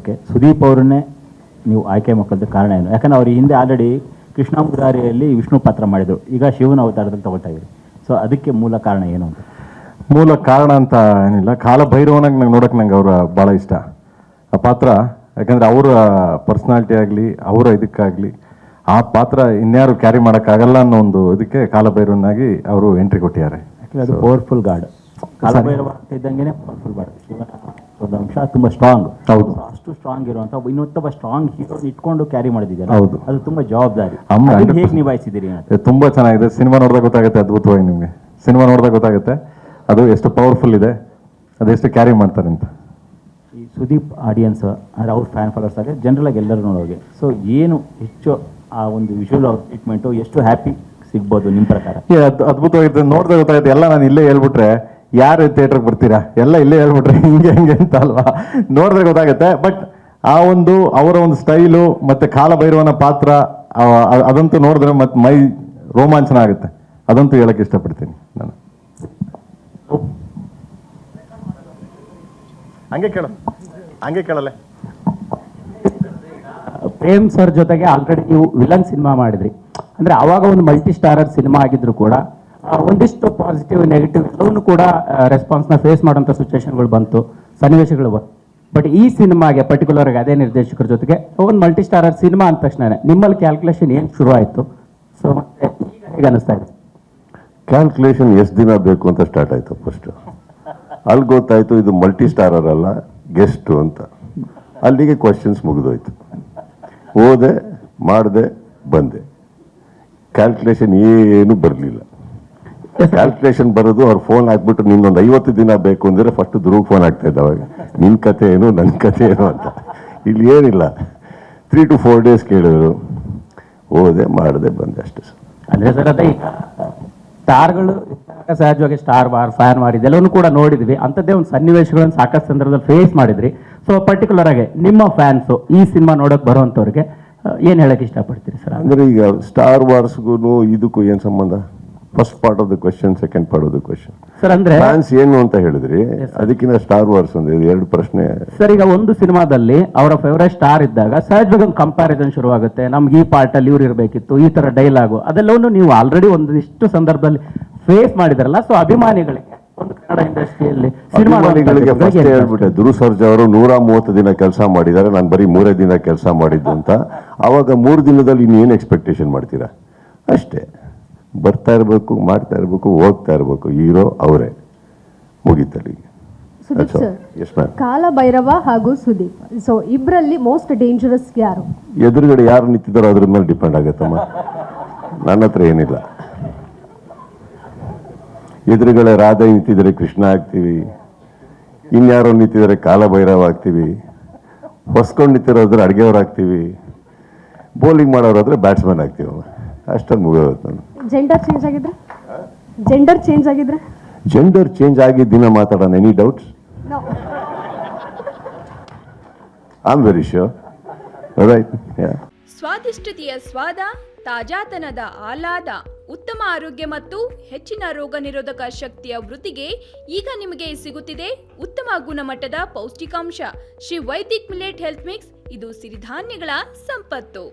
Okay, Sudeep ಅವ್ರನ್ನೇ ನೀವು ಆಯ್ಕೆ ಮಾಡ್ಕೊಳ್ಳೋದಕ್ಕೆ ಕಾರಣ ಏನು? ಯಾಕಂದ್ರೆ ಅವ್ರ ಹಿಂದೆ ಆಲ್ರೆಡಿ ಕೃಷ್ಣ ಮುರಾರಿಯಲ್ಲಿ ವಿಷ್ಣು ಪಾತ್ರ ಮಾಡಿದರು, ಈಗ ಶಿವನ ಅವತಾರದಲ್ಲಿ ತಗೊಳ್ತಾ ಇದ್ರು. ಸೊ ಅದಕ್ಕೆ ಮೂಲ ಕಾರಣ ಏನು ಅಂತ? ಮೂಲ ಕಾರಣ ಅಂತ ಏನಿಲ್ಲ, ಕಾಲಭೈರವನಾಗಿ ನಂಗೆ ನೋಡೋಕೆ ನಂಗೆ ಅವರ ಭಾಳ ಇಷ್ಟ ಆ ಪಾತ್ರ. ಯಾಕಂದರೆ ಅವರ ಪರ್ಸ್ನಾಲಿಟಿ ಆಗಲಿ, ಅವರ ಇದಕ್ಕಾಗಲಿ ಆ ಪಾತ್ರ ಇನ್ಯಾರು ಕ್ಯಾರಿ ಮಾಡೋಕ್ಕಾಗಲ್ಲ ಅನ್ನೋ ಒಂದು ಇದಕ್ಕೆ ಕಾಲಭೈರವನಾಗಿ ಅವರು ಎಂಟ್ರಿ ಕೊಟ್ಟಿದ್ದಾರೆ. ಯಾಕಂದರೆ ಅದು ಪವರ್ಫುಲ್ ಗಾಡ್, ಕಾಲಭೈರವ ಇದ್ದಂಗೆ ಪವರ್ಫುಲ್ ಗಾಡ್. ಶಿವನ ಒಂದು ಅಂಶ ತುಂಬ ಸ್ಟ್ರಾಂಗ್. ಹೌದು, ಅಷ್ಟು ಸ್ಟ್ರಾಂಗ್ ಇರುವಂಥ ಇನ್ನೊಬ್ಬ ಸ್ಟ್ರಾಂಗ್ ಹೀರೋ ಇಟ್ಕೊಂಡು ಕ್ಯಾರಿ ಮಾಡಿದ್ದೀರಾ. ಹೌದು, ಅದು ತುಂಬ ಜವಾಬ್ದಾರಿ. ಹೇಗೆ ನಿಭಾಯಿಸಿದ್ದೀರಿ? ತುಂಬ ಚೆನ್ನಾಗಿದೆ. ಸಿನಿಮಾ ನೋಡಿದಾಗ ಗೊತ್ತಾಗುತ್ತೆ, ಅದ್ಭುತವಾಗಿ ನಿಮಗೆ ಸಿನಿಮಾ ನೋಡಿದಾಗ ಗೊತ್ತಾಗುತ್ತೆ ಅದು ಎಷ್ಟು ಪವರ್ಫುಲ್ ಇದೆ, ಅದೆಷ್ಟು ಕ್ಯಾರಿ ಮಾಡ್ತಾರೆ ಅಂತ. ಈ ಸುದೀಪ್ ಆಡಿಯನ್ಸ್ ಅಂದರೆ ಅವ್ರ ಫ್ಯಾನ್ ಫಾಲೋವರ್ಸ್ ಆಗಿ ಜನರಲಾಗಿ ಎಲ್ಲರೂ ನೋಡೋಗೆ, ಸೊ ಏನು ಹೆಚ್ಚು ಆ ಒಂದು ವಿಜುವಲ್ ಟ್ರೀಟ್ಮೆಂಟು ಎಷ್ಟು ಹ್ಯಾಪಿ ಸಿಗ್ಬೋದು ನಿಮ್ಮ ಪ್ರಕಾರ? ಅದ್ಭುತವಾಗಿದೆ, ನೋಡಿದಾಗ ಗೊತ್ತಾಗುತ್ತೆ. ಎಲ್ಲ ನಾನು ಇಲ್ಲೇ ಹೇಳ್ಬಿಟ್ರೆ ಯಾರು ಥಿಯೇಟ್ರಿಗೆ ಬರ್ತೀರಾ, ಎಲ್ಲ ಇಲ್ಲೇ ಹೇಳ್ಬಿಟ್ರೆ ಹಿಂಗೆ ಅಂತ ಅಲ್ವಾ, ನೋಡಿದ್ರೆ ಗೊತ್ತಾಗುತ್ತೆ. ಬಟ್ ಆ ಒಂದು ಅವರ ಒಂದು ಸ್ಟೈಲು ಮತ್ತು ಕಾಲಭೈರವನ ಪಾತ್ರ ಅದಂತೂ ನೋಡಿದ್ರೆ ಮತ್ತೆ ಮೈ ರೋಮಾಂಚನ ಆಗುತ್ತೆ. ಅದಂತೂ ಹೇಳಕ್ಕೆ ಇಷ್ಟಪಡ್ತೀನಿ ನಾನು. ಹಂಗೆ ಕೇಳಲ್ಲ. ಪ್ರೇಮ್ ಸರ್ ಜೊತೆಗೆ ಆಲ್ರೆಡಿ ನೀವು ವಿಲನ್ ಸಿನಿಮಾ ಮಾಡಿದ್ರಿ, ಅಂದ್ರೆ ಅವಾಗ ಒಂದು ಮಲ್ಟಿ ಸ್ಟಾರರ್ ಸಿನಿಮಾ ಆಗಿದ್ರು ಕೂಡ ಒಂದಿಷ್ಟು ಪಾಸಿಟಿವ್ ನೆಗೆಟಿವ್ ಎಲ್ಲವನ್ನೂ ಕೂಡ ರೆಸ್ಪಾನ್ಸ್ನ ಫೇಸ್ ಮಾಡೋಂಥ ಸಿಚುವೇಶನ್ಗಳು ಬಂತು, ಸನ್ನಿವೇಶಗಳು ಬಂತು. ಬಟ್ ಈ ಸಿನಿಮಾಗೆ ಪರ್ಟಿಕ್ಯುಲರ್ ಆಗಿ ಅದೇ ನಿರ್ದೇಶಕರ ಜೊತೆಗೆ ಒಂದು ಮಲ್ಟಿ ಸ್ಟಾರರ್ ಸಿನಿಮಾ ಅಂದ ತಕ್ಷಣ ನಿಮ್ಮಲ್ಲಿ ಕ್ಯಾಲ್ಕುಲೇಷನ್ ಏನು ಶುರು ಆಯಿತು? ಸೊ ಮತ್ತೆ ಈಗ ಹೇಗೆ ಅನಿಸ್ತಾ ಇದೆ? ಕ್ಯಾಲ್ಕುಲೇಷನ್ ಎಷ್ಟು ದಿನ ಬೇಕು ಅಂತ ಸ್ಟಾರ್ಟ್ ಆಯಿತು. ಫಸ್ಟು ಅಲ್ಲಿ ಗೊತ್ತಾಯಿತು ಇದು ಮಲ್ಟಿ ಸ್ಟಾರರ್ ಅಲ್ಲ, ಗೆಸ್ಟು ಅಂತ. ಅಲ್ಲಿಗೆ ಕ್ವಶನ್ಸ್ ಮುಗಿದೋಯ್ತು. ಹೋದೆ, ಮಾಡಿದೆ, ಬಂದೆ. ಕ್ಯಾಲ್ಕುಲೇಷನ್ ಏನು ಬರಲಿಲ್ಲ. ಕ್ಯಾಲ್ಕುಲೇಷನ್ ಬರೋದು ಅವ್ರು ಫೋನ್ ಹಾಕ್ಬಿಟ್ಟು ನಿನ್ನೊಂದು 50 ದಿನ ಬೇಕು ಅಂದರೆ ಫಸ್ಟ್ ಧ್ರುವ್ ಫೋನ್ ಆಗ್ತಾ ಇದ್ದ ಅವಾಗ, ನಿನ್ನ ಕತೆ ಏನು ನನ್ನ ಕತೆ ಏನು ಅಂತ. ಇಲ್ಲಿ ಏನಿಲ್ಲ, 3 to 4 days ಕೇಳಿದ್ರು, ಹೋದೆ, ಮಾಡಿದೆ, ಬಂದೆ, ಅಷ್ಟೇ ಸರ್. ಅಂದರೆ ಸರ್ ಅದೇ ಸ್ಟಾರ್ಗಳು ಸಹಜವಾಗಿ ಸ್ಟಾರ್ ವಾರ್, ಫ್ಯಾನ್ ವಾರ್ ಇದೆಲ್ಲವನ್ನೂ ಕೂಡ ನೋಡಿದ್ವಿ. ಅಂಥದ್ದೇ ಒಂದು ಸನ್ನಿವೇಶಗಳನ್ನು ಸಾಕಷ್ಟು ಸಂದರ್ಭದಲ್ಲಿ ಫೇಸ್ ಮಾಡಿದ್ರಿ. ಸೊ ಪರ್ಟಿಕ್ಯುಲರ್ ಆಗಿ ನಿಮ್ಮ ಫ್ಯಾನ್ಸು ಈ ಸಿನಿಮಾ ನೋಡೋಕೆ ಬರುವಂಥವ್ರಿಗೆ ಏನು ಹೇಳಕ್ಕೆ ಇಷ್ಟಪಡ್ತೀರಿ ಸರ್? ಅಂದರೆ ಈಗ ಸ್ಟಾರ್ ವಾರ್ಸ್ಗೂ ಇದಕ್ಕೂ ಏನು ಸಂಬಂಧ? First part of the question, second part of the question. Sir ಅಂದ್ರೆ ಫ್ಯಾನ್ಸ್ ಏನು ಅಂತ ಹೇಳಿದ್ರಿ, ಅದಕ್ಕಿಂತ ಸ್ಟಾರ್ ವಾರ್ಸ್ ಅಂದ್ರೆ ಎರಡು ಪ್ರಶ್ನೆ. ಸರ್ ಈಗ ಒಂದು ಸಿನಿಮಾದಲ್ಲಿ ಅವರ ಫೇವರೇಟ್ ಸ್ಟಾರ್ ಇದ್ದಾಗ ಸಹಜವಾಗಿ ಒಂದು ಕಂಪ್ಯಾರಿಸನ್ ಶುರುವಾಗುತ್ತೆ. ನಮ್ಗೆ ಈ ಪಾರ್ಟ್ ಅಲ್ಲಿ ಇವ್ರು ಇರಬೇಕಿತ್ತು, ಈ ತರ ಡೈಲಾಗು, ಅದೆಲ್ಲವನ್ನು ನೀವು ಆಲ್ರೆಡಿ ಒಂದಿಷ್ಟು ಸಂದರ್ಭದಲ್ಲಿ ಫೇಸ್ ಮಾಡಿದ್ರಲ್ಲ. ಸೊ ಅಭಿಮಾನಿಗಳಿಗೆ ಒಂದು ಕನ್ನಡ ಇಂಡಸ್ಟ್ರಿಯಲ್ಲಿ ಅಭಿಮಾನಿಗಳಿಗೆ ಫಸ್ಟ್ ಹೇಳ್ಬಿಟ್ಟೆ, ಧ್ರುವ್ ಸರ್ಜಾ ಅವರು 130 ದಿನ ಕೆಲಸ ಮಾಡಿದ್ದಾರೆ, ನಾನು ಬರೀ 3 ದಿನ ಕೆಲಸ ಮಾಡಿದ್ದು ಅಂತ. ಅವಾಗ 3 ದಿನದಲ್ಲಿ ಇನ್ನೇನು ಎಕ್ಸ್ಪೆಕ್ಟೇಷನ್ ಮಾಡ್ತೀರಾ? ಅಷ್ಟೇ, ಬರ್ತಾ ಇರಬೇಕು, ಮಾಡ್ತಾ ಇರಬೇಕು, ಹೋಗ್ತಾ ಇರಬೇಕು. ಹೀರೋ ಅವರೇ, ಮುಗೀತಲ್ಲಿ. ಸುದೀಪ್ ಸರ್, ಕಾಲಭೈರವ ಹಾಗೂ ಸುದೀಪ್, ಸೊ ಇಬ್ಬರಲ್ಲಿ ಮೋಸ್ಟ್ ಡೇಂಜರಸ್ ಯಾರು? ಎದುರುಗಡೆ ಯಾರು ನಿಂತಿದ್ದಾರೋ ಅದ್ರ ಮೇಲೆ ಡಿಪೆಂಡ್ ಆಗುತ್ತಮ್ಮ. ನನ್ನ ಹತ್ರ ಏನಿಲ್ಲ. ಎದುರುಗಡೆ ರಾಧಾ ನಿಂತಿದ್ರೆ ಕೃಷ್ಣ ಆಗ್ತೀವಿ, ಇನ್ಯಾರೋ ನಿಂತಿದ್ರೆ ಕಾಲಭೈರವ ಆಗ್ತೀವಿ, ಹೊಸ್ಕೊಂಡು ನಿಂತಿರೋದ್ರೆ ಅಡುಗೆಯವ್ರು ಆಗ್ತೀವಿ, ಬೌಲಿಂಗ್ ಮಾಡೋರಾದ್ರೆ ಬ್ಯಾಟ್ಸ್ಮನ್ ಆಗ್ತೀವಿ. ಅಷ್ಟೊಂದು ಮುಗಿದೋಗುತ್ತೆ. ಜೆಂಡರ್ ಚೇಂಜ್ ಆಗಿದ್ರೆ? ಜೆಂಡರ್ ಚೇಂಜ್ ಆಗಿದ್ರೆ? ಜೆಂಡರ್ ಚೇಂಜ್ ಆಗಿದ್ದ ದಿನ ಮಾತಾಡೋಣ. Any doubts? I am very sure. Right. ಸ್ವಾದಿಷ್ಟತೆಯ ಸ್ವಾದ, ತಾಜಾತನದ ಆಹ್ಲಾದ, ಉತ್ತಮ ಆರೋಗ್ಯ ಮತ್ತು ಹೆಚ್ಚಿನ ರೋಗ ನಿರೋಧಕ ಶಕ್ತಿಯ ವೃದ್ಧಿಗೆ ಈಗ ನಿಮಗೆ ಸಿಗುತ್ತಿದೆ ಉತ್ತಮ ಗುಣಮಟ್ಟದ ಪೌಷ್ಟಿಕಾಂಶ Shri Vaidik millet health mix. ಇದು ಸಿರಿಧಾನ್ಯಗಳ ಸಂಪತ್ತು.